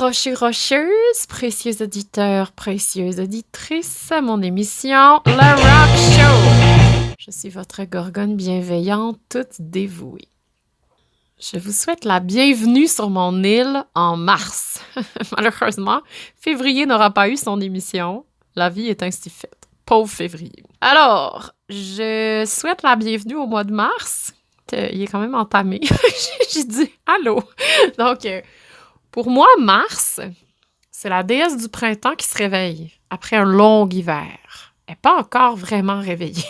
rocheuses, précieux auditeurs, précieuses auditrices, à mon émission Le Rock Show. Je suis votre gorgone bienveillante, toute dévouée. Je vous souhaite la bienvenue sur mon île en mars. Malheureusement, février n'aura pas eu son émission. La vie est ainsi faite. Pauvre février. Alors, je souhaite la bienvenue au mois de mars. Il est quand même entamé. J'ai dit « Allô ». Donc, pour moi, Mars, c'est la déesse du printemps qui se réveille après un long hiver. Elle n'est pas encore vraiment réveillée.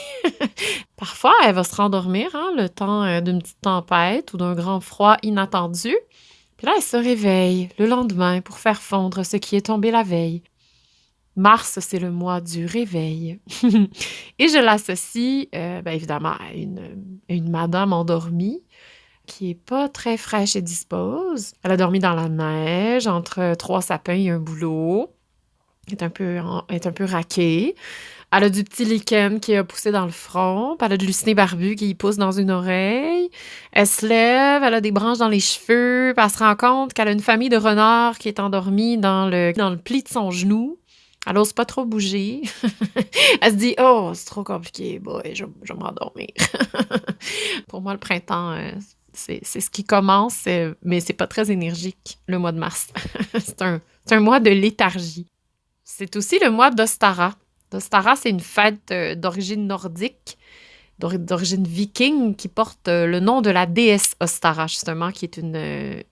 Parfois, elle va se rendormir, le temps d'une petite tempête ou d'un grand froid inattendu. Puis là, elle se réveille le lendemain pour faire fondre ce qui est tombé la veille. Mars, c'est le mois du réveil. Et je l'associe, évidemment, à une madame endormie qui est pas très fraîche et dispose. Elle a dormi dans la neige, entre 3 sapins et un bouleau. Elle est un peu raquée. Elle a du petit lichen qui a poussé dans le front. Puis elle a de l'uciné barbu qui y pousse dans une oreille. Elle se lève, elle a des branches dans les cheveux. Puis elle se rend compte qu'elle a une famille de renards qui est endormie dans le pli de son genou. Elle n'ose pas trop bouger. Elle se dit « Oh, c'est trop compliqué. Boy, je vais m'endormir. » Pour moi, le printemps, c'est ce qui commence, mais c'est pas très énergique, le mois de mars. C'est un mois de léthargie. C'est aussi le mois d'Ostara. D'Ostara, c'est une fête d'origine nordique, d'origine viking, qui porte le nom de la déesse Ostara, justement, qui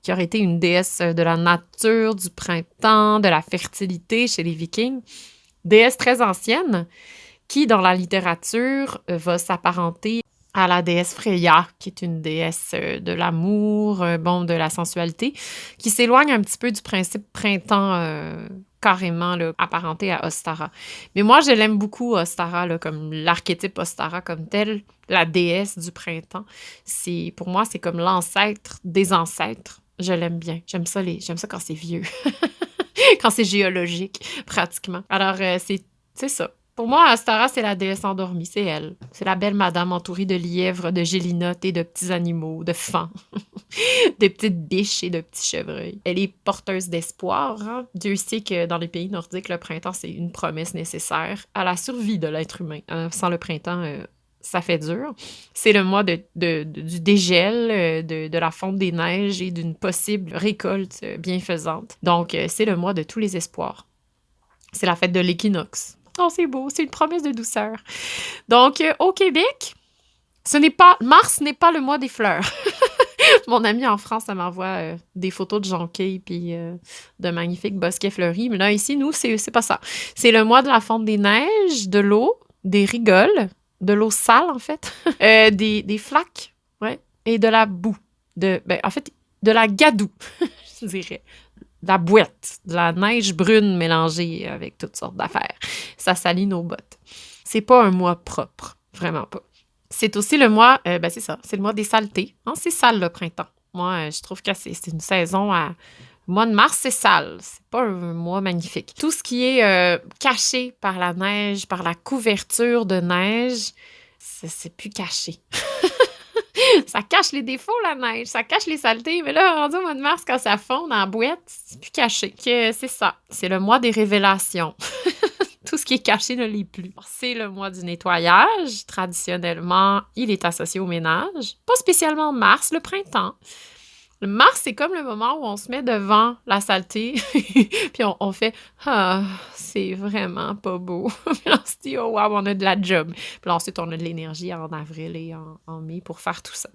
aurait été une déesse de la nature, du printemps, de la fertilité chez les vikings. Déesse très ancienne, qui, dans la littérature, va s'apparenter à la déesse Freya, qui est une déesse de l'amour, de la sensualité, qui s'éloigne un petit peu du principe printemps carrément là, apparenté à Ostara. Mais moi, je l'aime beaucoup, Ostara, là, comme l'archétype Ostara comme tel, la déesse du printemps. Pour moi, c'est comme l'ancêtre des ancêtres. Je l'aime bien. J'aime ça quand c'est vieux. Quand c'est géologique, pratiquement. Alors, c'est ça. Pour moi, Ostara, c'est la déesse endormie, c'est elle. C'est la belle madame entourée de lièvres, de gélinottes et de petits animaux, de faons, de petites biches et de petits chevreuils. Elle est porteuse d'espoir. Dieu sait que dans les pays nordiques, le printemps, c'est une promesse nécessaire à la survie de l'être humain. Sans le printemps, ça fait dur. C'est le mois du dégel, de la fonte des neiges et d'une possible récolte bienfaisante. Donc, c'est le mois de tous les espoirs. C'est la fête de l'équinoxe. Oh, c'est beau, c'est une promesse de douceur. Donc, au Québec, Mars n'est pas le mois des fleurs. Mon ami en France, elle m'envoie des photos de jonquilles puis de magnifiques bosquets fleuris. Mais là, ici, nous, c'est pas ça. C'est le mois de la fonte des neiges, de l'eau, des rigoles, de l'eau sale, en fait, des flaques, ouais, et de la boue. De la gadoue, je dirais. De la bouette, de la neige brune mélangée avec toutes sortes d'affaires. Ça salit nos bottes. C'est pas un mois propre, vraiment pas. C'est aussi le mois, c'est ça, c'est le mois des saletés. C'est sale le printemps. Moi, je trouve que c'est une saison Le mois de mars, c'est sale. C'est pas un mois magnifique. Tout ce qui est caché par la neige, par la couverture de neige, c'est plus caché. Ça cache les défauts, la neige. Ça cache les saletés. Mais là, rendu au mois de mars, quand ça fond dans la boîte, c'est plus caché. C'est ça. C'est le mois des révélations. Tout ce qui est caché ne l'est plus. C'est le mois du nettoyage. Traditionnellement, il est associé au ménage. Pas spécialement mars, le printemps. Le mars, c'est comme le moment où on se met devant la saleté, puis on fait « Ah, c'est vraiment pas beau. » Puis on se dit « Oh wow, on a de la job. » Puis là, ensuite, on a de l'énergie en avril et en mai pour faire tout ça.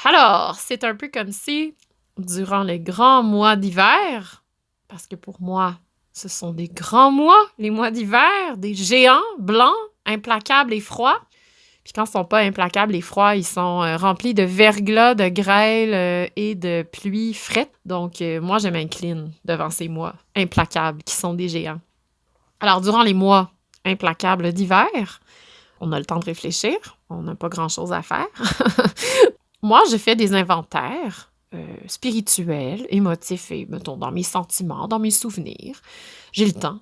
Alors, c'est un peu comme si, durant les grands mois d'hiver, parce que pour moi, ce sont des grands mois, les mois d'hiver, des géants blancs, implacables et froids. Puis quand ils sont pas implacables et froids, ils sont remplis de verglas, de grêle et de pluie frette. Donc, moi, je m'incline devant ces mois implacables qui sont des géants. Alors, durant les mois implacables d'hiver, on a le temps de réfléchir. On n'a pas grand-chose à faire. Moi, je fais des inventaires spirituels, émotifs et, mettons, dans mes sentiments, dans mes souvenirs. J'ai le temps.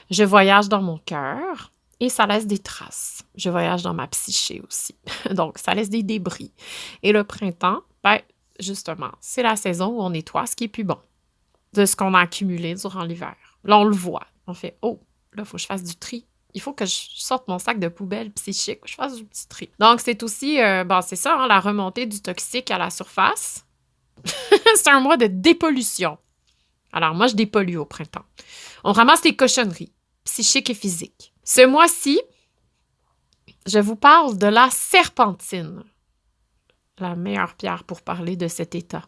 Je voyage dans mon cœur. Et ça laisse des traces. Je voyage dans ma psyché aussi. Donc, ça laisse des débris. Et le printemps, justement, c'est la saison où on nettoie ce qui est plus bon. de ce qu'on a accumulé durant l'hiver. Là, on le voit. On fait « Oh, là, il faut que je fasse du tri. Il faut que je sorte mon sac de poubelle psychique, que je fasse du petit tri. » Donc, c'est aussi, c'est ça, hein, la remontée du toxique à la surface. C'est un mois de dépollution. Alors, moi, je dépollue au printemps. On ramasse les cochonneries, psychiques et physiques. Ce mois-ci, je vous parle de la serpentine. La meilleure pierre pour parler de cet état.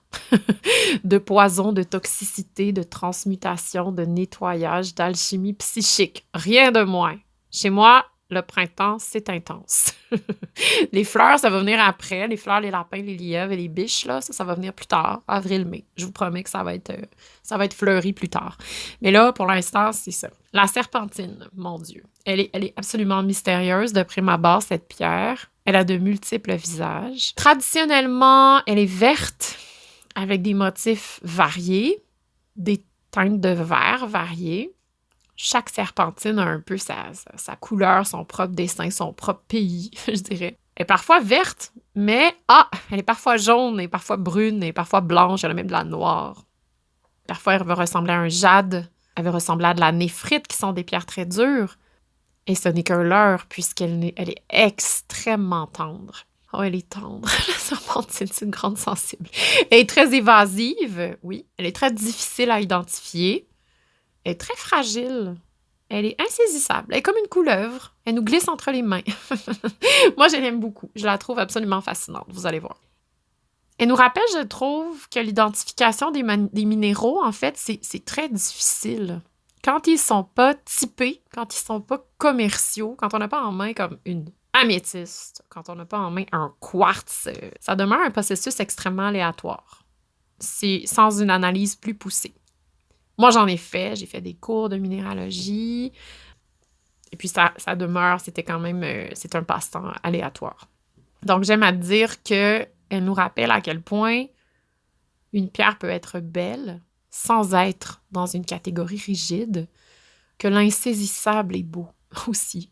De poison, de toxicité, de transmutation, de nettoyage, d'alchimie psychique. Rien de moins. Chez moi, le printemps, c'est intense. Les fleurs, ça va venir après. Les fleurs, les lapins, les lièvres et les biches, là, ça va venir plus tard, avril-mai. Je vous promets que ça va être fleuri plus tard. Mais là, pour l'instant, c'est ça. La serpentine, mon Dieu. Elle est absolument mystérieuse de prime abord, cette pierre. Elle a de multiples visages. Traditionnellement, elle est verte avec des motifs variés, des teintes de vert variées. Chaque serpentine a un peu sa couleur, son propre dessin, son propre pays, je dirais. Elle est parfois verte, mais elle est parfois jaune, et parfois brune, et parfois blanche, elle a même de la noire. Parfois, elle va ressembler à un jade, elle va ressembler à de la néphrite, qui sont des pierres très dures. Et ce n'est qu'un leurre, puisqu'elle est extrêmement tendre. Oh, elle est tendre, la serpentine, c'est une grande sensible. Elle est très évasive, oui. Elle est très difficile à identifier. Elle est très fragile. Elle est insaisissable. Elle est comme une couleuvre. Elle nous glisse entre les mains. Moi, je l'aime beaucoup. Je la trouve absolument fascinante, vous allez voir. Elle nous rappelle, je trouve, que l'identification des minéraux, en fait, c'est très difficile. Quand ils sont pas typés, quand ils sont pas commerciaux, quand on n'a pas en main comme une améthyste, quand on n'a pas en main un quartz, ça demeure un processus extrêmement aléatoire. C'est sans une analyse plus poussée. Moi, j'en ai fait. J'ai fait des cours de minéralogie. Et puis, ça demeure, c'était quand même, c'est un passe-temps aléatoire. Donc, j'aime à dire qu'elle nous rappelle à quel point une pierre peut être belle sans être dans une catégorie rigide, que l'insaisissable est beau aussi.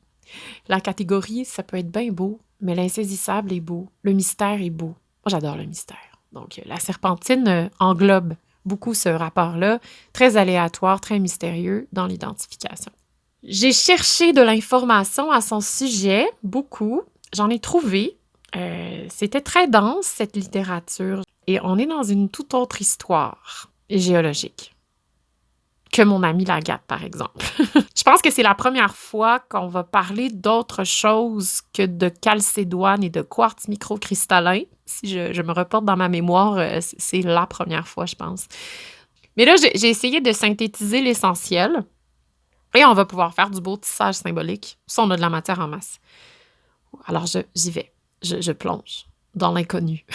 La catégorie, ça peut être bien beau, mais l'insaisissable est beau. Le mystère est beau. Moi, j'adore le mystère. Donc, la serpentine englobe beaucoup ce rapport-là, très aléatoire, très mystérieux dans l'identification. J'ai cherché de l'information à son sujet, beaucoup. J'en ai trouvé. C'était très dense, cette littérature. Et on est dans une toute autre histoire géologique que mon ami Lagarde, par exemple. Je pense que c'est la première fois qu'on va parler d'autre chose que de calcédoine et de quartz microcristallin. Si je me reporte dans ma mémoire, c'est la première fois, je pense. Mais là, j'ai essayé de synthétiser l'essentiel et on va pouvoir faire du beau tissage symbolique. Ça, on a de la matière en masse. Alors, j'y vais. Je plonge dans l'inconnu.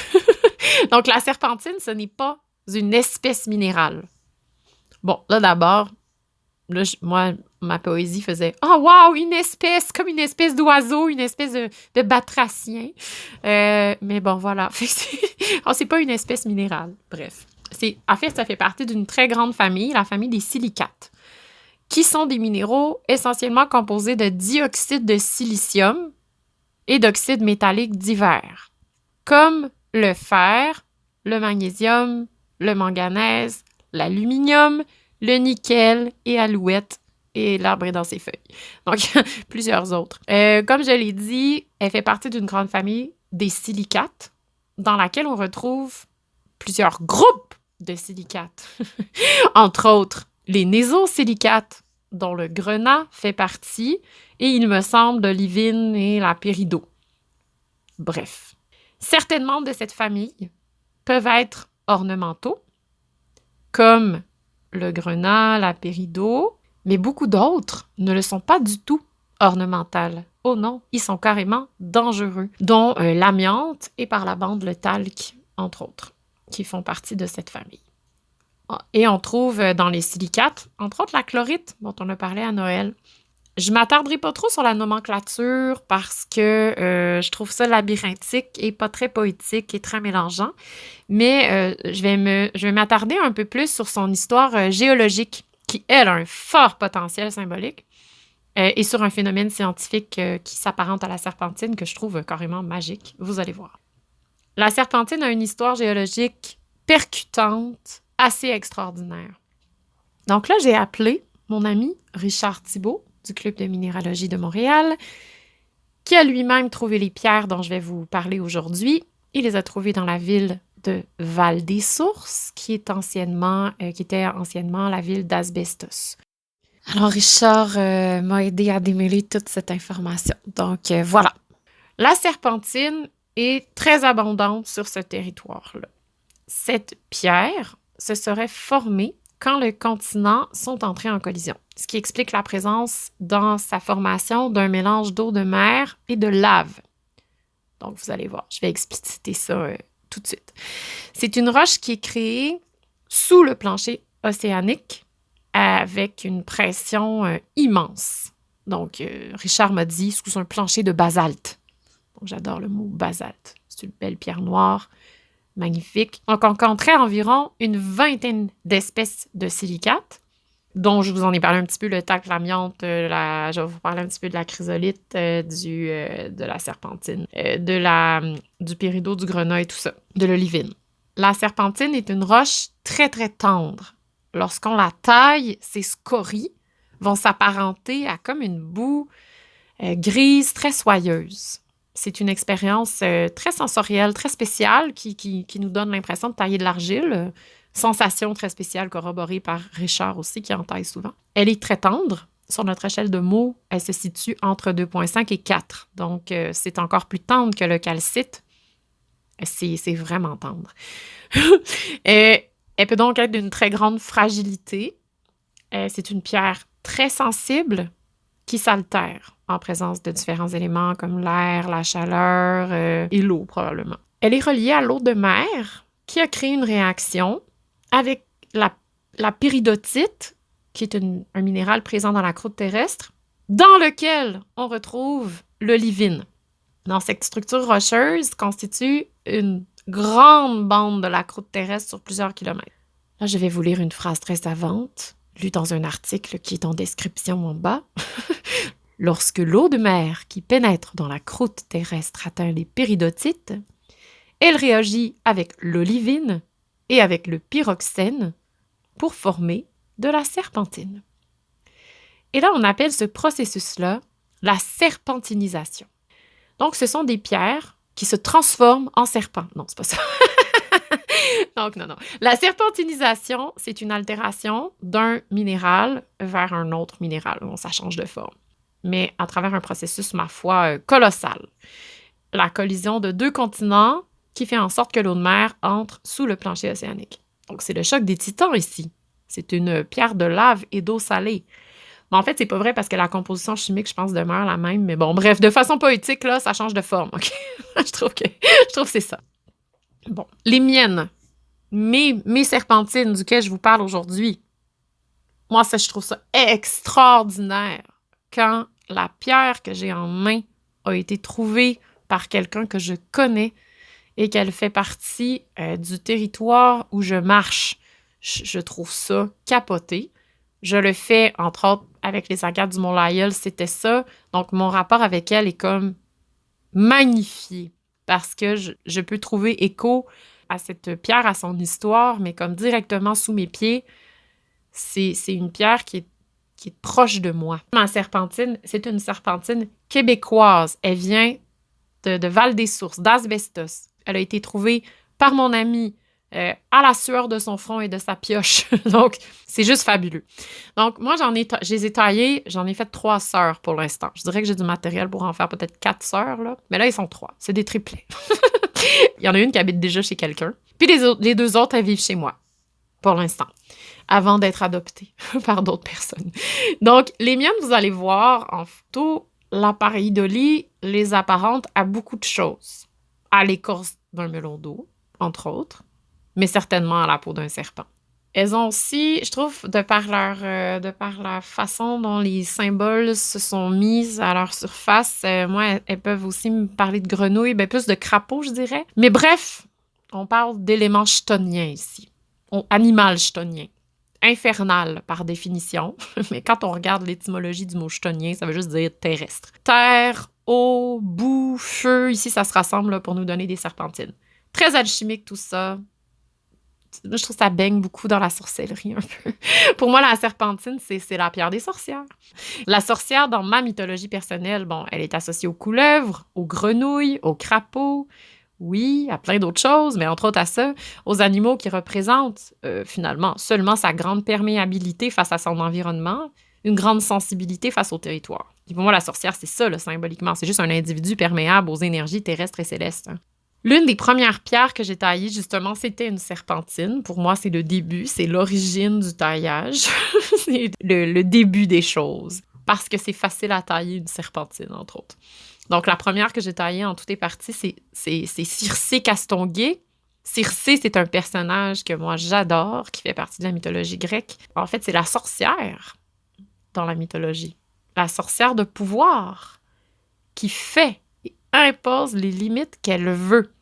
Donc, la serpentine, ce n'est pas une espèce minérale. Bon, là, d'abord, moi, ma poésie faisait « Oh, wow, une espèce, comme une espèce d'oiseau, une espèce de batracien. » Mais bon, voilà. C'est pas une espèce minérale. Bref. En fait, ça fait partie d'une très grande famille, la famille des silicates, qui sont des minéraux essentiellement composés de dioxyde de silicium et d'oxydes métalliques divers, comme le fer, le magnésium, le manganèse, l'aluminium, le nickel et alouette, et l'arbre est dans ses feuilles. Donc, plusieurs autres. Comme je l'ai dit, elle fait partie d'une grande famille des silicates, dans laquelle on retrouve plusieurs groupes de silicates. Entre autres, les nésosilicates, dont le grenat fait partie, et il me semble l'olivine et la péridot. Bref. Certains membres de cette famille peuvent être ornementaux, comme le grenat, la péridot, mais beaucoup d'autres ne le sont pas du tout ornementales. Oh non, ils sont carrément dangereux, dont l'amiante et par la bande le talc, entre autres, qui font partie de cette famille. Et on trouve dans les silicates, entre autres la chlorite, dont on a parlé à Noël. Je ne m'attarderai pas trop sur la nomenclature parce que je trouve ça labyrinthique et pas très poétique et très mélangeant. Mais je vais m'attarder un peu plus sur son histoire géologique, qui, elle, a un fort potentiel symbolique, et sur un phénomène scientifique qui s'apparente à la serpentine, que je trouve carrément magique. Vous allez voir. La serpentine a une histoire géologique percutante, assez extraordinaire. Donc là, j'ai appelé mon ami Richard Thibault du Club de minéralogie de Montréal, qui a lui-même trouvé les pierres dont je vais vous parler aujourd'hui. Il les a trouvées dans la ville de Val-des-Sources, qui était anciennement la ville d'Asbestos. Alors, Richard m'a aidé à démêler toute cette information. Donc, voilà. La serpentine est très abondante sur ce territoire-là. Cette pierre se serait formée quand les continents sont entrés en collision, ce qui explique la présence dans sa formation d'un mélange d'eau de mer et de lave. Donc, vous allez voir, je vais expliciter ça tout de suite. C'est une roche qui est créée sous le plancher océanique avec une pression immense. Donc, Richard m'a dit sous un plancher de basalte. Donc, j'adore le mot basalte. C'est une belle pierre noire, magnifique. Donc, on compterait environ une vingtaine d'espèces de silicates, dont je vous en ai parlé un petit peu, le tacle, l'amiante, je vais vous parler un petit peu de la chrysolite, de la serpentine, du péridot, du grenouille, tout ça, de l'olivine. La serpentine est une roche très, très tendre. Lorsqu'on la taille, ses scories vont s'apparenter à comme une boue grise, très soyeuse. C'est une expérience très sensorielle, très spéciale, qui nous donne l'impression de tailler de l'argile. Sensation très spéciale corroborée par Richard aussi, qui en taille souvent. Elle est très tendre. Sur notre échelle de Mohs, elle se situe entre 2,5 et 4. Donc, c'est encore plus tendre que le calcite. C'est vraiment tendre. Elle peut donc être d'une très grande fragilité. C'est une pierre très sensible qui s'altère en présence de différents éléments comme l'air, la chaleur et l'eau, probablement. Elle est reliée à l'eau de mer qui a créé une réaction avec la péridotite, qui est un minéral présent dans la croûte terrestre, dans lequel on retrouve l'olivine. Dans cette structure rocheuse constitue une grande bande de la croûte terrestre sur plusieurs kilomètres. Là, je vais vous lire une phrase très savante, lue dans un article qui est en description en bas. Lorsque l'eau de mer qui pénètre dans la croûte terrestre atteint les péridotites, elle réagit avec l'olivine et avec le pyroxène pour former de la serpentine. Et là, on appelle ce processus-là la serpentinisation. Donc, ce sont des pierres qui se transforment en serpents. Non, c'est pas ça. Donc, non. La serpentinisation, c'est une altération d'un minéral vers un autre minéral. Bon, ça change de forme. Mais à travers un processus, ma foi, colossal. La collision de deux continents qui fait en sorte que l'eau de mer entre sous le plancher océanique. Donc, c'est le choc des titans ici. C'est une pierre de lave et d'eau salée. Mais en fait, c'est pas vrai parce que la composition chimique, je pense, demeure la même. Mais bon, bref, de façon poétique, là, ça change de forme, OK? je trouve que c'est ça. Bon, les miennes, mes serpentines duquel je vous parle aujourd'hui, moi, ça, je trouve ça extraordinaire quand la pierre que j'ai en main a été trouvée par quelqu'un que je connais et qu'elle fait partie du territoire où je marche. Je trouve ça capoté. Je le fais, entre autres, avec les agates du Mont-Lyell, c'était ça. Donc, mon rapport avec elle est comme magnifié parce que je peux trouver écho à cette pierre, à son histoire, mais comme directement sous mes pieds, c'est une pierre qui est proche de moi. Ma serpentine, c'est une serpentine québécoise. Elle vient de Val-des-Sources, d'Asbestos. Elle a été trouvée par mon ami à la sueur de son front et de sa pioche. Donc, c'est juste fabuleux. Donc, moi, je les ai taillées, j'en ai fait 3 sœurs pour l'instant. Je dirais que j'ai du matériel pour en faire peut-être 4 sœurs, là. Mais là, ils sont 3. C'est des triplets. Il y en a une qui habite déjà chez quelqu'un. Puis les 2 autres, elles vivent chez moi, pour l'instant, avant d'être adoptées par d'autres personnes. Donc, les miennes, vous allez voir en photo, l'appareil d'Oli les apparente à beaucoup de choses. À l'écorce d'un melon d'eau, entre autres, mais certainement à la peau d'un serpent. Elles ont aussi, je trouve, de par la façon dont les symboles se sont mis à leur surface, moi, elles peuvent aussi me parler de grenouilles, bien plus de crapauds, je dirais. Mais bref, on parle d'éléments chthoniens ici. Animal chthonien. Infernal, par définition. Mais quand on regarde l'étymologie du mot chthonien, ça veut juste dire terrestre. Terre, eau, boue, feu. Ici, ça se rassemble là, pour nous donner des serpentines. Très alchimique, tout ça. je trouve que ça baigne beaucoup dans la sorcellerie un peu. Pour moi, la serpentine, c'est la pierre des sorcières. La sorcière, dans ma mythologie personnelle, bon, elle est associée aux couleuvres, aux grenouilles, aux crapauds, oui, à plein d'autres choses, mais entre autres à ça, aux animaux qui représentent, finalement, seulement sa grande perméabilité face à son environnement, une grande sensibilité face au territoire. Et pour moi, la sorcière, c'est ça, là, symboliquement. C'est juste un individu perméable aux énergies terrestres et célestes. Hein. L'une des premières pierres que j'ai taillées, justement, c'était une serpentine. Pour moi, c'est le début, c'est l'origine du taillage. C'est le début des choses. Parce que c'est facile à tailler une serpentine, entre autres. Donc, la première que j'ai taillée en tout et partie, c'est Circé Castonguay. Circé, c'est un personnage que moi, j'adore, qui fait partie de la mythologie grecque. En fait, c'est la sorcière dans la mythologie. La sorcière de pouvoir qui fait et impose les limites qu'elle veut.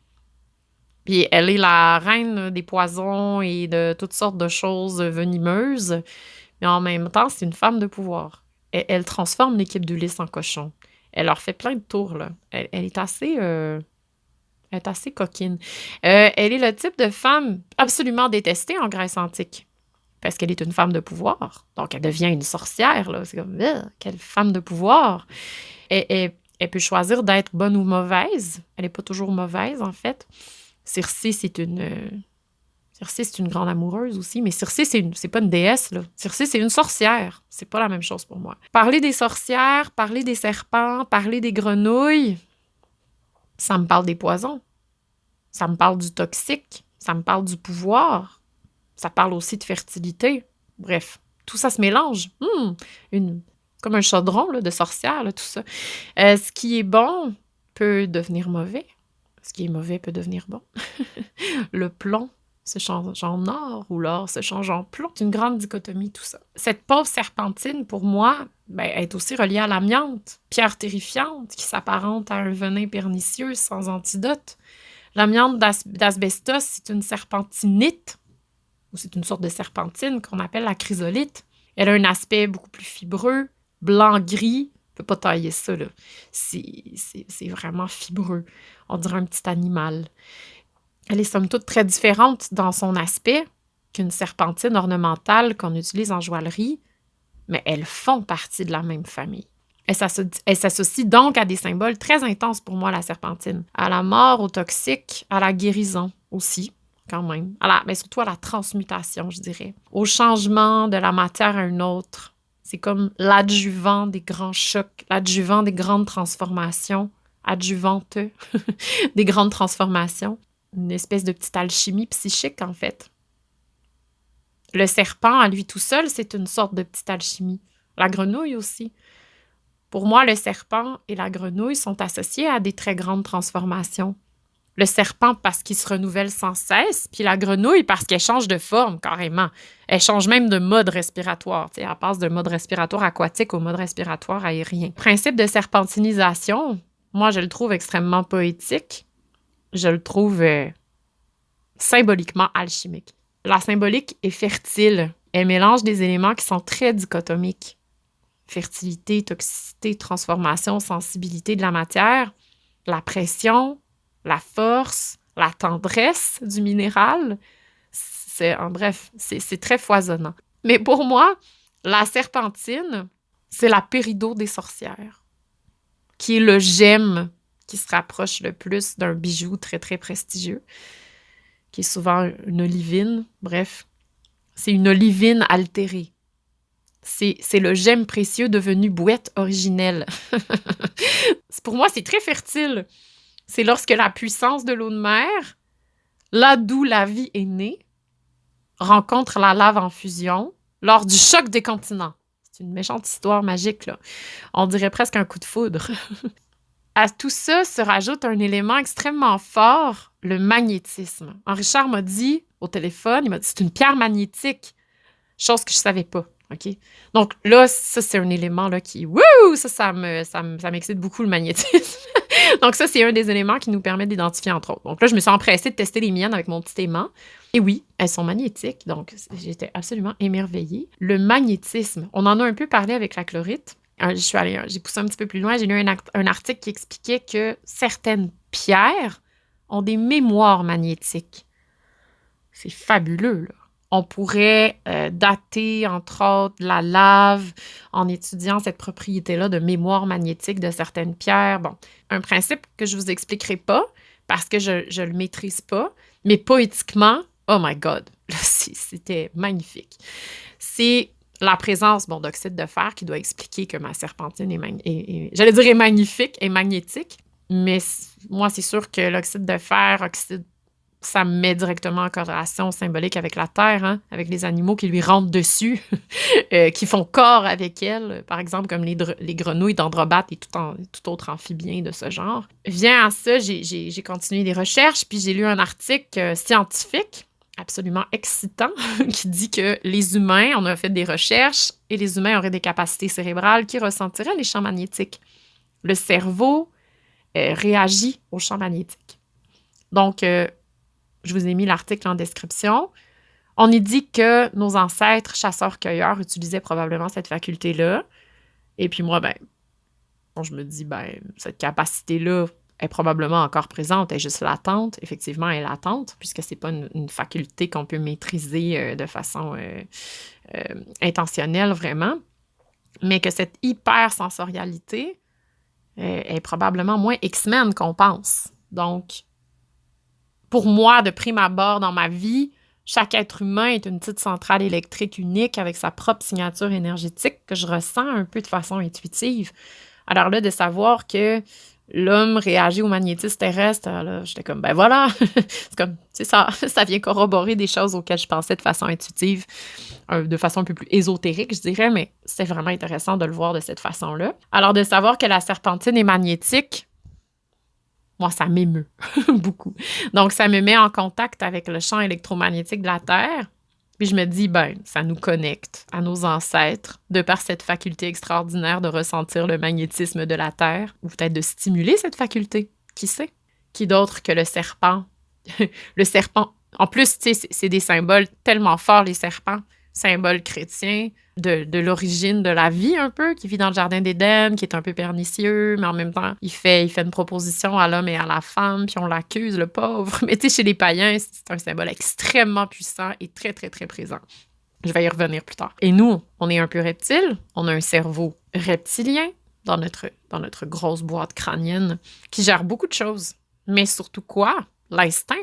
Puis elle est la reine des poisons et de toutes sortes de choses venimeuses, mais en même temps, c'est une femme de pouvoir. Elle transforme l'équipe d'Ulysse en cochon. Elle leur fait plein de tours, là. Elle est assez coquine. Elle est le type de femme absolument détestée en Grèce antique, parce qu'elle est une femme de pouvoir. Donc, elle devient une sorcière, là. C'est comme, quelle femme de pouvoir! Elle peut choisir d'être bonne ou mauvaise. Elle n'est pas toujours mauvaise, en fait. Circé, c'est une grande amoureuse aussi, mais Circé, c'est pas une déesse, là. Circé, c'est une sorcière. C'est pas la même chose pour moi. Parler des sorcières, parler des serpents, parler des grenouilles, ça me parle des poisons. Ça me parle du toxique. Ça me parle du pouvoir. Ça parle aussi de fertilité. Bref, tout ça se mélange. Comme un chaudron là, de sorcière, là, tout ça. Ce qui est bon peut devenir mauvais. Ce qui est mauvais peut devenir bon. Le plomb se change en or ou l'or se change en plomb. C'est une grande dichotomie, tout ça. Cette pauvre serpentine, pour moi, est aussi reliée à l'amiante, pierre terrifiante qui s'apparente à un venin pernicieux sans antidote. L'amiante d'asbestos, c'est une serpentinite, ou c'est une sorte de serpentine qu'on appelle la chrysolite. Elle a un aspect beaucoup plus fibreux, blanc-gris. On peut pas tailler ça, là. C'est vraiment fibreux. On dirait un petit animal. Elle est somme toute très différente dans son aspect qu'une serpentine ornementale qu'on utilise en joaillerie, mais elles font partie de la même famille. Elle s'associe donc à des symboles très intenses pour moi, la serpentine. À la mort, au toxique, à la guérison aussi, quand même. Mais surtout à la transmutation, je dirais. Au changement de la matière à une autre. C'est comme l'adjuvant des grands chocs, l'adjuvant des grandes transformations, adjuvante des grandes transformations. Une espèce de petite alchimie psychique, en fait. Le serpent, à lui tout seul, c'est une sorte de petite alchimie. La grenouille aussi. Pour moi, le serpent et la grenouille sont associés à des très grandes transformations. Le serpent parce qu'il se renouvelle sans cesse, puis la grenouille parce qu'elle change de forme, carrément. Elle change même de mode respiratoire. Elle passe d'un mode respiratoire aquatique au mode respiratoire aérien. Le principe de serpentinisation, moi, je le trouve extrêmement poétique. Je le trouve symboliquement alchimique. La symbolique est fertile. Elle mélange des éléments qui sont très dichotomiques. Fertilité, toxicité, transformation, sensibilité de la matière, la pression, la force, la tendresse du minéral. C'est très foisonnant. Mais pour moi, la serpentine, c'est la péridot des sorcières, qui est le gemme qui se rapproche le plus d'un bijou très, très prestigieux, qui est souvent une olivine. Bref, c'est une olivine altérée. C'est le gemme précieux devenu bouette originelle. Pour moi, c'est très fertile. C'est lorsque la puissance de l'eau de mer, là d'où la vie est née, rencontre la lave en fusion lors du choc des continents. C'est une méchante histoire magique, là. On dirait presque un coup de foudre. À tout ça se rajoute un élément extrêmement fort, le magnétisme. Richard m'a dit au téléphone, il m'a dit « c'est une pierre magnétique », chose que je ne savais pas. OK? Donc là, ça, c'est un élément là, qui... Wouh! Ça m'excite beaucoup, le magnétisme. Donc ça, c'est un des éléments qui nous permet d'identifier, entre autres. Donc là, je me suis empressée de tester les miennes avec mon petit aimant. Et oui, elles sont magnétiques. Donc, j'étais absolument émerveillée. Le magnétisme, on en a un peu parlé avec la chlorite. J'ai poussé un petit peu plus loin. J'ai lu un article qui expliquait que certaines pierres ont des mémoires magnétiques. C'est fabuleux, là. On pourrait dater, entre autres, la lave en étudiant cette propriété-là de mémoire magnétique de certaines pierres. Bon, un principe que je vous expliquerai pas parce que je le maîtrise pas, mais poétiquement, oh my God, c'était magnifique. C'est la présence d'oxyde de fer qui doit expliquer que ma serpentine j'allais dire est magnifique, est magnétique, mais moi, c'est sûr que l'oxyde de fer, ça me met directement en corrélation symbolique avec la Terre, hein, avec les animaux qui lui rentrent dessus, qui font corps avec elle, par exemple comme les grenouilles d'Androbates et tout autre amphibien de ce genre. Vient à ça, j'ai continué des recherches, puis j'ai lu un article scientifique absolument excitant qui dit que les humains, on a fait des recherches, et les humains auraient des capacités cérébrales qui ressentiraient les champs magnétiques. Le cerveau réagit aux champs magnétiques. Donc, je vous ai mis l'article en description. On y dit que nos ancêtres chasseurs-cueilleurs utilisaient probablement cette faculté-là. Et puis moi, je me dis, cette capacité-là est probablement encore présente, elle est juste latente. Effectivement, elle est latente, puisque c'est pas une faculté qu'on peut maîtriser de façon intentionnelle, vraiment. Mais que cette hypersensorialité est probablement moins X-Men qu'on pense. Donc, pour moi, de prime abord dans ma vie, chaque être humain est une petite centrale électrique unique avec sa propre signature énergétique que je ressens un peu de façon intuitive. Alors là, de savoir que l'homme réagit au magnétisme terrestre, là, j'étais comme, voilà, c'est comme, c'est ça, ça vient corroborer des choses auxquelles je pensais de façon intuitive, de façon un peu plus ésotérique, je dirais, mais c'est vraiment intéressant de le voir de cette façon-là. Alors, de savoir que la serpentine est magnétique, moi, ça m'émeut beaucoup. Donc, ça me met en contact avec le champ électromagnétique de la Terre. Puis je me dis, ça nous connecte à nos ancêtres de par cette faculté extraordinaire de ressentir le magnétisme de la Terre, ou peut-être de stimuler cette faculté. Qui sait? Qui d'autre que le serpent? Le serpent, en plus, tu sais, c'est des symboles tellement forts, les serpents. Symbole chrétien de l'origine de la vie un peu, qui vit dans le jardin d'Éden, qui est un peu pernicieux, mais en même temps, il fait une proposition à l'homme et à la femme, puis on l'accuse, le pauvre. Mais tu sais, chez les païens, c'est un symbole extrêmement puissant et très, très, très présent. Je vais y revenir plus tard. Et nous, on est un peu reptile, on a un cerveau reptilien dans notre grosse boîte crânienne qui gère beaucoup de choses. Mais surtout quoi? L'instinct.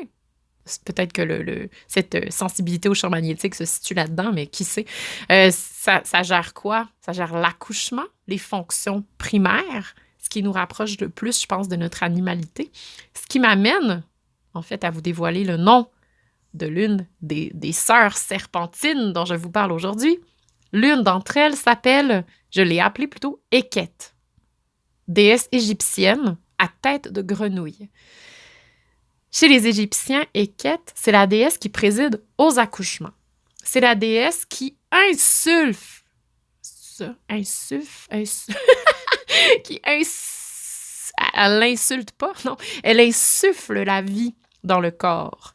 Peut-être que cette sensibilité au champ magnétique se situe là-dedans, mais qui sait? Ça gère quoi? Ça gère l'accouchement, les fonctions primaires, ce qui nous rapproche le plus, je pense, de notre animalité. Ce qui m'amène, en fait, à vous dévoiler le nom de l'une des sœurs serpentines dont je vous parle aujourd'hui. L'une d'entre elles s'appelle, je l'ai appelée plutôt Héket, déesse égyptienne à tête de grenouille. Chez les Égyptiens, Héket, c'est la déesse qui préside aux accouchements. C'est la déesse qui insuffle. Elle l'insulte pas, non. Elle insuffle la vie dans le corps.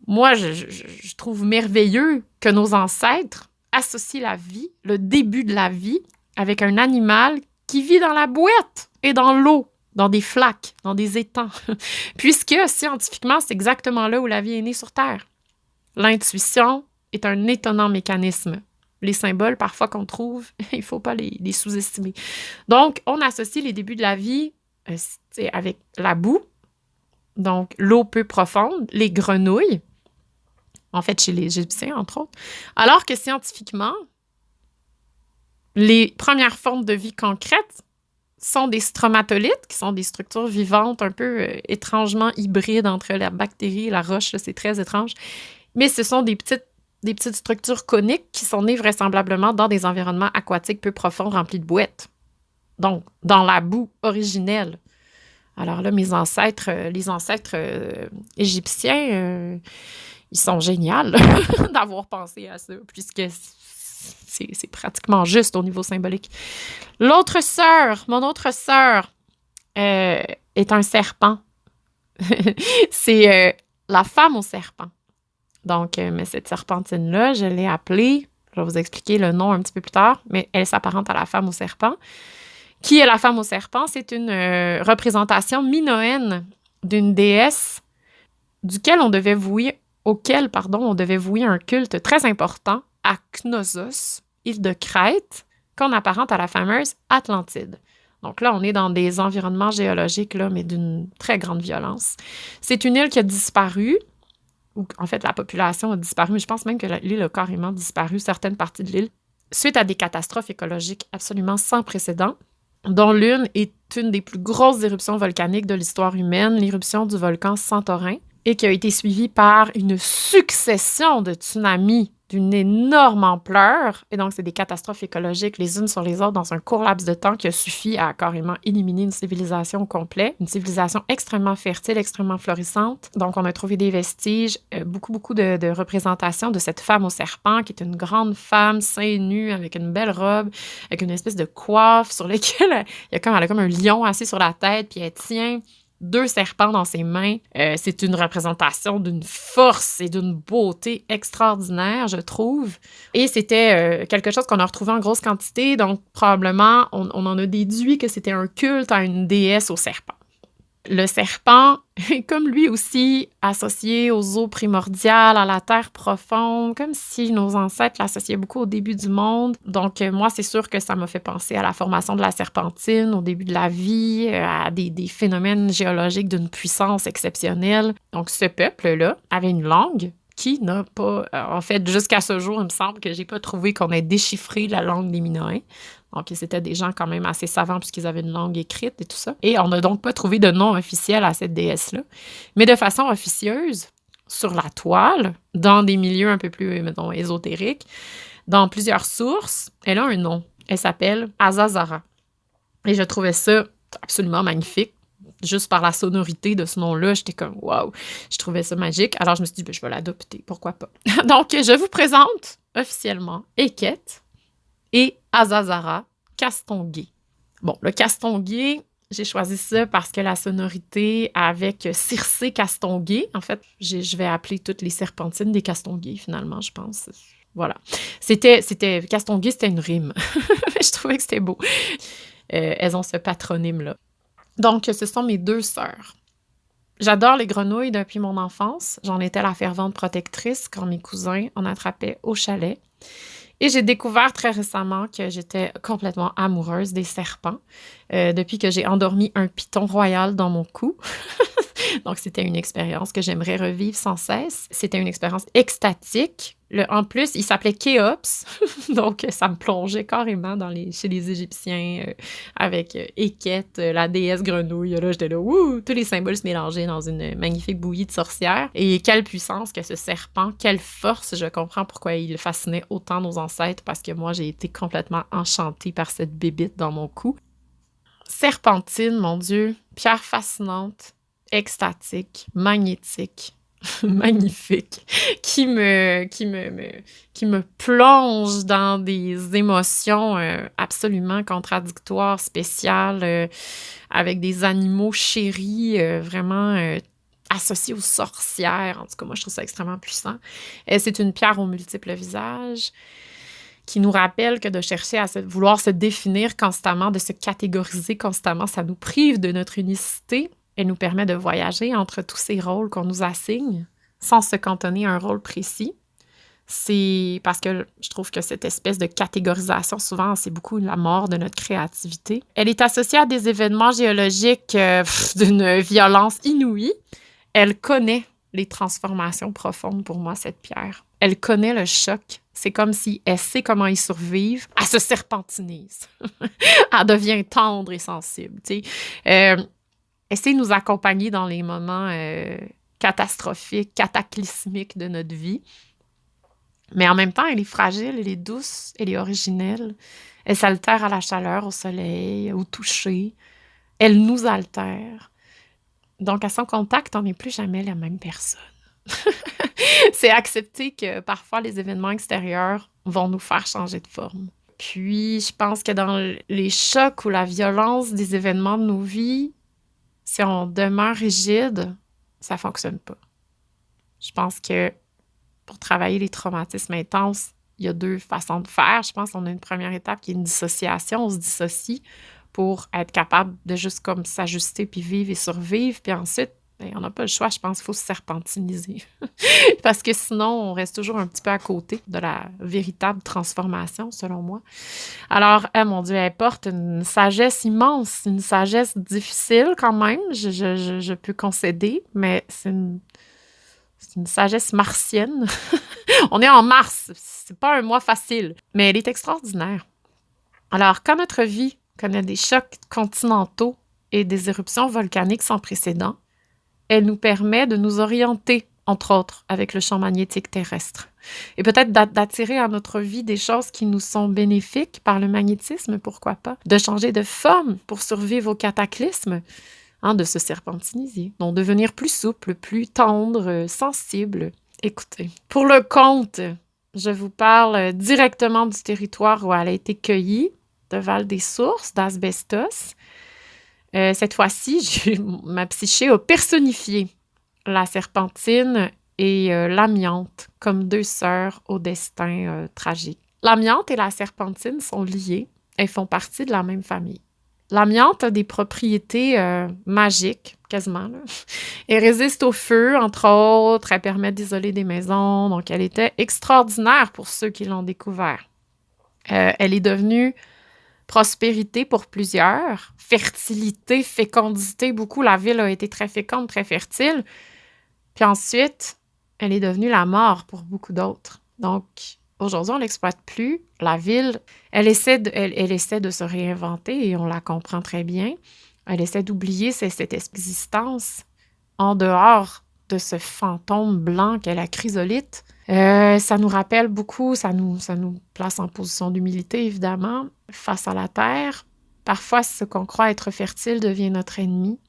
Moi, je trouve merveilleux que nos ancêtres associent la vie, le début de la vie, avec un animal qui vit dans la boîte et dans l'eau, dans des flaques, dans des étangs, puisque scientifiquement, c'est exactement là où la vie est née sur Terre. L'intuition est un étonnant mécanisme. Les symboles, parfois, qu'on trouve, il ne faut pas les sous-estimer. Donc, on associe les débuts de la vie avec la boue, donc l'eau peu profonde, les grenouilles, en fait, chez les Égyptiens, entre autres, alors que scientifiquement, les premières formes de vie concrètes sont des stromatolites, qui sont des structures vivantes un peu étrangement hybrides entre la bactérie et la roche. Là, c'est très étrange. Mais ce sont des petites structures coniques qui sont nées vraisemblablement dans des environnements aquatiques peu profonds remplis de boîtes. Donc, dans la boue originelle. Alors là, les ancêtres égyptiens, ils sont géniaux d'avoir pensé à ça, puisque c'est pratiquement juste au niveau symbolique. Mon autre sœur, est un serpent. C'est la femme au serpent. Donc, mais cette serpentine-là, je l'ai appelée, je vais vous expliquer le nom un petit peu plus tard, mais elle s'apparente à la femme au serpent. Qui est la femme au serpent? C'est une représentation minoenne d'une déesse duquel on devait vouer auquel, on devait vouer un culte très important à Knossos, île de Crète, qu'on apparente à la fameuse Atlantide. Donc là, on est dans des environnements géologiques, là, mais d'une très grande violence. C'est une île qui a disparu, ou en fait, la population a disparu, mais je pense même que l'île a carrément disparu, certaines parties de l'île, suite à des catastrophes écologiques absolument sans précédent, dont l'une est une des plus grosses éruptions volcaniques de l'histoire humaine, l'éruption du volcan Santorin, et qui a été suivie par une succession de tsunamis d'une énorme ampleur. Et donc, c'est des catastrophes écologiques les unes sur les autres dans un court laps de temps qui a suffi à carrément éliminer une civilisation au complet. Une civilisation extrêmement fertile, extrêmement florissante. Donc, on a trouvé des vestiges, beaucoup de représentations de cette femme au serpent, qui est une grande femme, seins nus, avec une belle robe, avec une espèce de coiffe sur laquelle elle a comme un lion assis sur la tête, puis elle tient 2 serpents dans ses mains. C'est une représentation d'une force et d'une beauté extraordinaire, je trouve. Et c'était quelque chose qu'on a retrouvé en grosse quantité, donc probablement, on en a déduit que c'était un culte à une déesse au serpent. Le serpent est comme lui aussi associé aux eaux primordiales, à la terre profonde, comme si nos ancêtres l'associaient beaucoup au début du monde. Donc moi, c'est sûr que ça m'a fait penser à la formation de la serpentine, au début de la vie, à des phénomènes géologiques d'une puissance exceptionnelle. Donc ce peuple-là avait une langue qui n'a pas... en fait, jusqu'à ce jour, il me semble que j'ai pas trouvé qu'on ait déchiffré la langue des Minoens. Donc, c'était des gens quand même assez savants puisqu'ils avaient une langue écrite et tout ça. Et on n'a donc pas trouvé de nom officiel à cette déesse-là. Mais de façon officieuse, sur la toile, dans des milieux un peu plus, mettons, ésotériques, dans plusieurs sources, elle a un nom. Elle s'appelle Azazara. Et je trouvais ça absolument magnifique. Juste par la sonorité de ce nom-là, j'étais comme « wow ». Je trouvais ça magique. Alors, je me suis dit « je vais l'adopter, pourquoi pas ». Donc, je vous présente officiellement Eket et Azazara Castonguay. Bon, le Castonguay, j'ai choisi ça parce que la sonorité avec Circé Castonguay, en fait, je vais appeler toutes les serpentines des Castonguay, finalement, je pense. Voilà. Castonguay, c'était une rime. Je trouvais que c'était beau. Elles ont ce patronyme-là. Donc, ce sont mes 2 sœurs. J'adore les grenouilles depuis mon enfance. J'en étais la fervente protectrice quand mes cousins en attrapaient au chalet. Et j'ai découvert très récemment que j'étais complètement amoureuse des serpents depuis que j'ai endormi un python royal dans mon cou. Donc, c'était une expérience que j'aimerais revivre sans cesse. C'était une expérience extatique. En plus, il s'appelait Khéops. Donc, ça me plongeait carrément chez les Égyptiens avec Eket, la déesse grenouille. Là, j'étais là, ouh, tous les symboles se mélangeaient dans une magnifique bouillie de sorcières. Et quelle puissance que ce serpent, quelle force. Je comprends pourquoi il fascinait autant nos ancêtres parce que moi, j'ai été complètement enchantée par cette bébite dans mon cou. Serpentine, mon Dieu, pierre fascinante, extatique, magnétique, magnifique, qui me plonge dans des émotions absolument contradictoires, spéciales, avec des animaux chéris, vraiment associés aux sorcières. En tout cas, moi, je trouve ça extrêmement puissant. C'est une pierre aux multiples visages qui nous rappelle que de chercher à vouloir se définir constamment, de se catégoriser constamment, ça nous prive de notre unicité. Elle nous permet de voyager entre tous ces rôles qu'on nous assigne sans se cantonner à un rôle précis. C'est parce que je trouve que cette espèce de catégorisation, souvent, c'est beaucoup la mort de notre créativité. Elle est associée à des événements géologiques d'une violence inouïe. Elle connaît les transformations profondes pour moi, cette pierre. Elle connaît le choc. C'est comme si elle sait comment y survivre. Elle se serpentinise. Elle devient tendre et sensible. Essayer de nous accompagner dans les moments catastrophiques, cataclysmiques de notre vie. Mais en même temps, elle est fragile, elle est douce, elle est originelle. Elle s'altère à la chaleur, au soleil, au toucher. Elle nous altère. Donc, à son contact, on n'est plus jamais la même personne. C'est accepter que parfois, les événements extérieurs vont nous faire changer de forme. Puis, je pense que dans les chocs ou la violence des événements de nos vies, si on demeure rigide, ça ne fonctionne pas. Je pense que pour travailler les traumatismes intenses, il y a 2 façons de faire. Je pense qu'on a une première étape qui est une dissociation. On se dissocie pour être capable de juste comme s'ajuster puis vivre et survivre. Puis ensuite, Ben, on n'a pas le choix, je pense, il faut se serpentiniser. Parce que sinon, on reste toujours un petit peu à côté de la véritable transformation, selon moi. Alors, mon Dieu, elle porte une sagesse immense, une sagesse difficile quand même, je peux concéder, mais c'est une sagesse martienne. On est en mars, c'est pas un mois facile, mais elle est extraordinaire. Alors, quand notre vie connaît des chocs continentaux et des éruptions volcaniques sans précédent, elle nous permet de nous orienter, entre autres, avec le champ magnétique terrestre. Et peut-être d'attirer à notre vie des choses qui nous sont bénéfiques par le magnétisme, pourquoi pas. De changer de forme pour survivre au cataclysme, de se serpentiniser, donc devenir plus souple, plus tendre, sensible. Écoutez, pour le conte, je vous parle directement du territoire où elle a été cueillie, de Val-des-Sources, d'Asbestos. Cette fois-ci, ma psyché a personnifié la serpentine et l'amiante comme deux sœurs au destin tragique. L'amiante et la serpentine sont liées. Elles font partie de la même famille. L'amiante a des propriétés magiques, quasiment, là. Elle résiste au feu, entre autres. Elle permet d'isoler des maisons. Donc, elle était extraordinaire pour ceux qui l'ont découvert. Elle est devenue prospérité pour plusieurs, fertilité, fécondité, beaucoup. La ville a été très féconde, très fertile. Puis ensuite, elle est devenue la mort pour beaucoup d'autres. Donc, aujourd'hui, on ne l'exploite plus. La ville, elle essaie de se réinventer et on la comprend très bien. Elle essaie d'oublier cette existence en dehors de ce fantôme blanc qu'est la chrysolite. Ça nous rappelle beaucoup, ça nous place en position d'humilité, évidemment, face à la terre. Parfois, ce qu'on croit être fertile devient notre ennemi.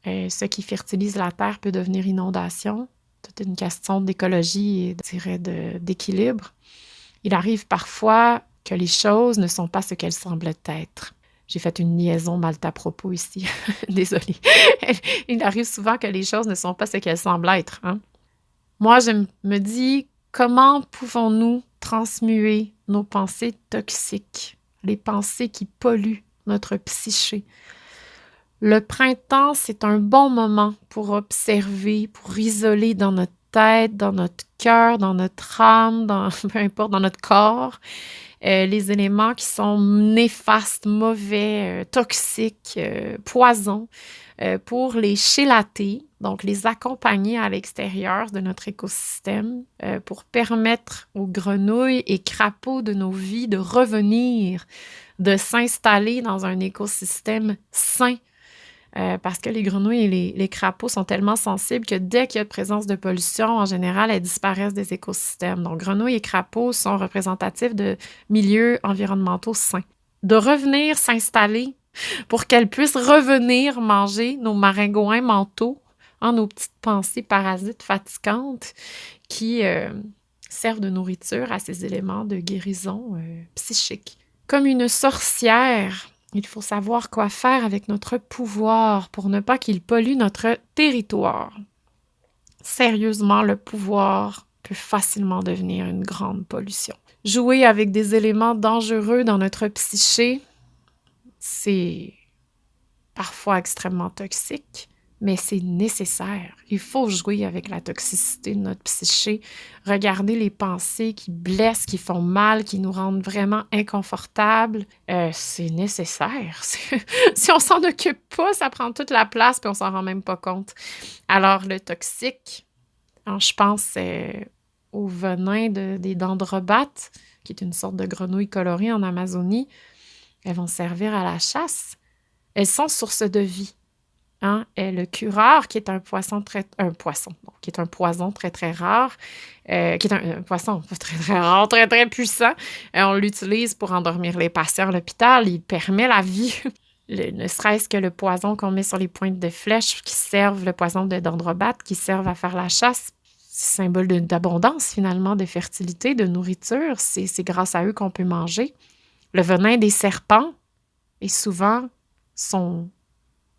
Ce qui fertilise la terre peut devenir inondation. C'est une question d'écologie et, je dirais, d'équilibre. Il arrive parfois que les choses ne sont pas ce qu'elles semblent être. J'ai fait une liaison mal à propos ici. Désolée. Il arrive souvent que les choses ne sont pas ce qu'elles semblent être. Moi, je me dis, comment pouvons-nous transmuer nos pensées toxiques, les pensées qui polluent notre psyché? Le printemps, c'est un bon moment pour observer, pour isoler dans notre tête, dans notre cœur, dans notre âme, peu importe, dans notre corps, les éléments qui sont néfastes, mauvais, toxiques, poisons, pour les chélater, donc les accompagner à l'extérieur de notre écosystème, pour permettre aux grenouilles et crapauds de nos vies de revenir, de s'installer dans un écosystème sain. Parce que les grenouilles et les crapauds sont tellement sensibles que dès qu'il y a de présence de pollution, en général, elles disparaissent des écosystèmes. Donc, grenouilles et crapauds sont représentatifs de milieux environnementaux sains. De revenir s'installer pour qu'elles puissent revenir manger nos maringouins mentaux, nos petites pensées parasites fatigantes qui servent de nourriture à ces éléments de guérison psychique. Comme une sorcière, il faut savoir quoi faire avec notre pouvoir pour ne pas qu'il pollue notre territoire. Sérieusement, le pouvoir peut facilement devenir une grande pollution. Jouer avec des éléments dangereux dans notre psyché, c'est parfois extrêmement toxique, mais c'est nécessaire. Il faut jouer avec la toxicité de notre psyché, regarder les pensées qui blessent, qui font mal, qui nous rendent vraiment inconfortables. C'est nécessaire. Si on s'en occupe pas, ça prend toute la place puis on s'en rend même pas compte. Alors, le toxique, je pense au venin des dendrobates, qui est une sorte de grenouille colorée en Amazonie. Elles vont servir à la chasse. Elles sont source de vie. Et le curare, qui est un poison très, très rare, qui est un poisson très, très rare, très, très puissant. On l'utilise pour endormir les patients à l'hôpital. Il permet la vie. Ne serait-ce que le poison qu'on met sur les pointes de flèches qui servent, le poison de dendrobate, qui servent à faire la chasse. C'est symbole d'abondance, finalement, de fertilité, de nourriture. C'est grâce à eux qu'on peut manger. Le venin des serpents est souvent son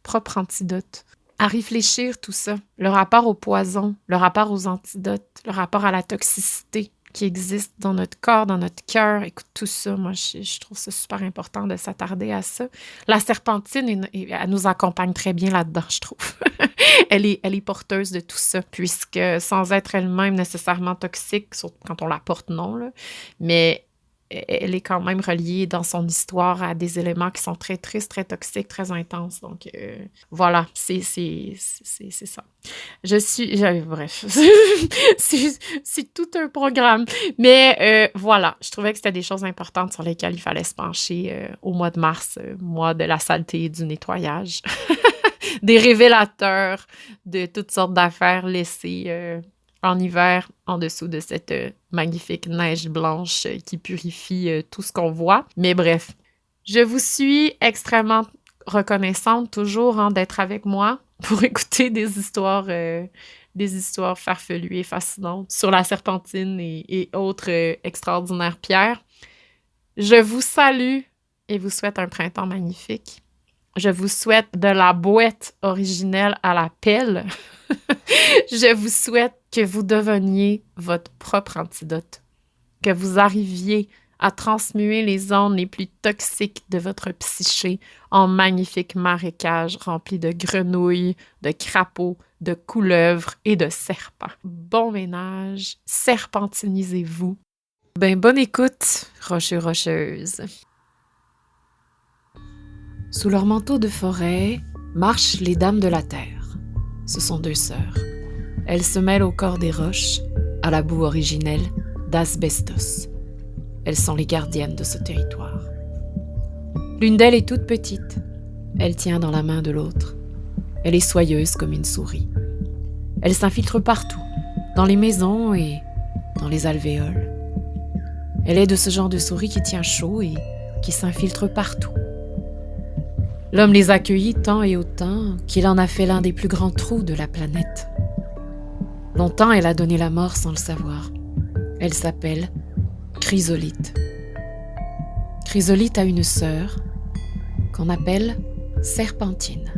propre antidote. À réfléchir tout ça, le rapport au poison, le rapport aux antidotes, le rapport à la toxicité, qui existent dans notre corps, dans notre cœur. Écoute, tout ça, moi, je trouve ça super important de s'attarder à ça. La serpentine, elle nous accompagne très bien là-dedans, je trouve. Elle est porteuse de tout ça, puisque sans être elle-même nécessairement toxique, surtout quand on la porte, non, là, mais elle est quand même reliée dans son histoire à des éléments qui sont très tristes, très toxiques, très intenses. Donc, voilà, c'est ça. Bref, c'est tout un programme. Mais voilà, je trouvais que c'était des choses importantes sur lesquelles il fallait se pencher au mois de mars, mois de la saleté et du nettoyage. Des révélateurs de toutes sortes d'affaires laissées en hiver en dessous de cette magnifique neige blanche qui purifie tout ce qu'on voit. Mais bref, je vous suis extrêmement reconnaissante toujours d'être avec moi pour écouter des histoires farfelues et fascinantes sur la serpentine et autres extraordinaires pierres. Je vous salue et vous souhaite un printemps magnifique. Je vous souhaite de la boîte originelle à la pelle. Je vous souhaite que vous deveniez votre propre antidote, que vous arriviez à transmuer les ondes les plus toxiques de votre psyché en magnifiques marécages remplis de grenouilles, de crapauds, de couleuvres et de serpents. Bon ménage, serpentinisez-vous. Bonne écoute, rocheuses. Sous leur manteau de forêt marchent les dames de la terre. Ce sont 2 sœurs. Elles se mêlent au corps des roches, à la boue originelle d'Asbestos. Elles sont les gardiennes de ce territoire. L'une d'elles est toute petite. Elle tient dans la main de l'autre. Elle est soyeuse comme une souris. Elle s'infiltre partout, dans les maisons et dans les alvéoles. Elle est de ce genre de souris qui tient chaud et qui s'infiltre partout. L'homme les accueillit tant et autant qu'il en a fait l'un des plus grands trous de la planète. Longtemps, elle a donné la mort sans le savoir. Elle s'appelle Chrysolite. Chrysolite a une sœur qu'on appelle Serpentine.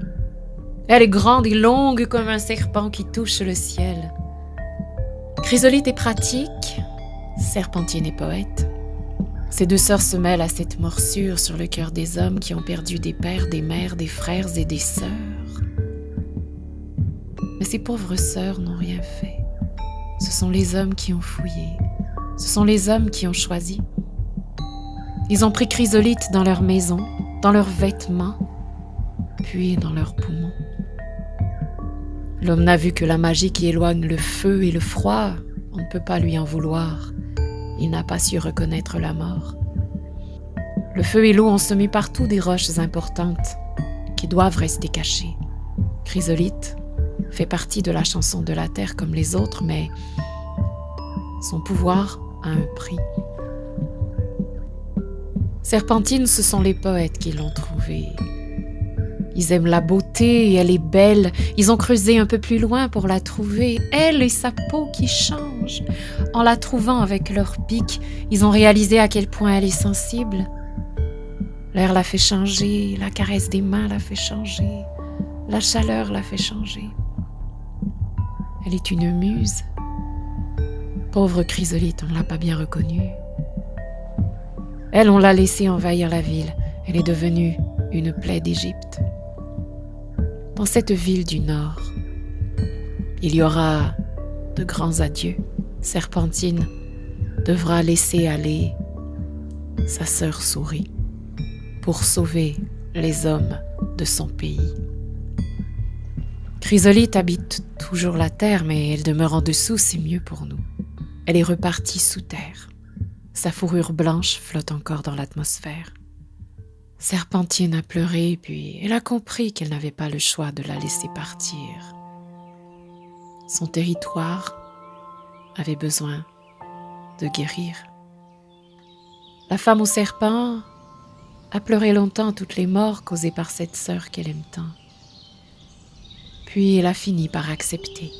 Elle est grande et longue comme un serpent qui touche le ciel. Chrysolite est pratique, Serpentine est poète. Ces 2 sœurs se mêlent à cette morsure sur le cœur des hommes qui ont perdu des pères, des mères, des frères et des sœurs. Mais ces pauvres sœurs n'ont rien fait. Ce sont les hommes qui ont fouillé. Ce sont les hommes qui ont choisi. Ils ont pris Chrysolite dans leur maison, dans leurs vêtements, puis dans leurs poumons. L'homme n'a vu que la magie qui éloigne le feu et le froid. On ne peut pas lui en vouloir. Il n'a pas su reconnaître la mort. Le feu et l'eau ont semé partout des roches importantes qui doivent rester cachées. Chrysolite fait partie de la chanson de la terre comme les autres, mais son pouvoir a un prix. Serpentine, ce sont les poètes qui l'ont trouvée. Ils aiment la beauté et elle est belle. Ils ont creusé un peu plus loin pour la trouver. Elle et sa peau qui change. En la trouvant avec leur pic, ils ont réalisé à quel point elle est sensible. L'air la fait changer, la caresse des mains la fait changer, la chaleur la fait changer. Elle est une muse. Pauvre Chrysolite, on ne l'a pas bien reconnue. Elle, on l'a laissée envahir la ville. Elle est devenue une plaie d'Égypte. Dans cette ville du Nord, il y aura de grands adieux. Serpentine devra laisser aller sa sœur souris pour sauver les hommes de son pays. Chrysolite habite toujours la terre, mais elle demeure en dessous, c'est mieux pour nous. Elle est repartie sous terre. Sa fourrure blanche flotte encore dans l'atmosphère. Serpentine a pleuré, puis elle a compris qu'elle n'avait pas le choix de la laisser partir. Son territoire avait besoin de guérir. La femme au serpent a pleuré longtemps toutes les morts causées par cette sœur qu'elle aime tant. Puis elle a fini par accepter.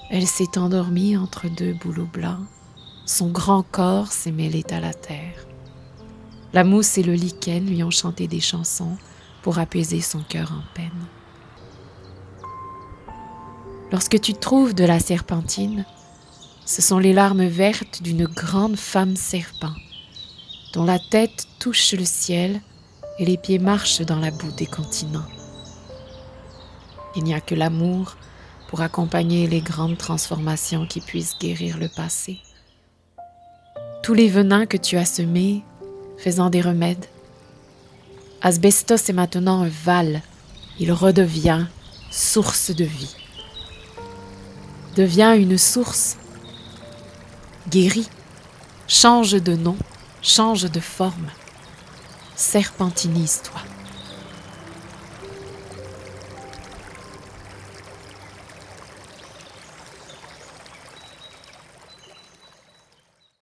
Elle s'est endormie entre 2 bouleaux blancs. Son grand corps s'est mêlé à la terre. La mousse et le lichen lui ont chanté des chansons pour apaiser son cœur en peine. Lorsque tu trouves de la serpentine, Ce sont les larmes vertes d'une grande femme serpent, dont la tête touche le ciel et les pieds marchent dans la boue des continents. Il n'y a que l'amour pour accompagner les grandes transformations qui puissent guérir le passé. Tous les venins que tu as semés, faisant des remèdes. Asbestos est maintenant un val, il redevient source de vie. Devient une source, guéris, change de nom, change de forme. Serpentinise-toi.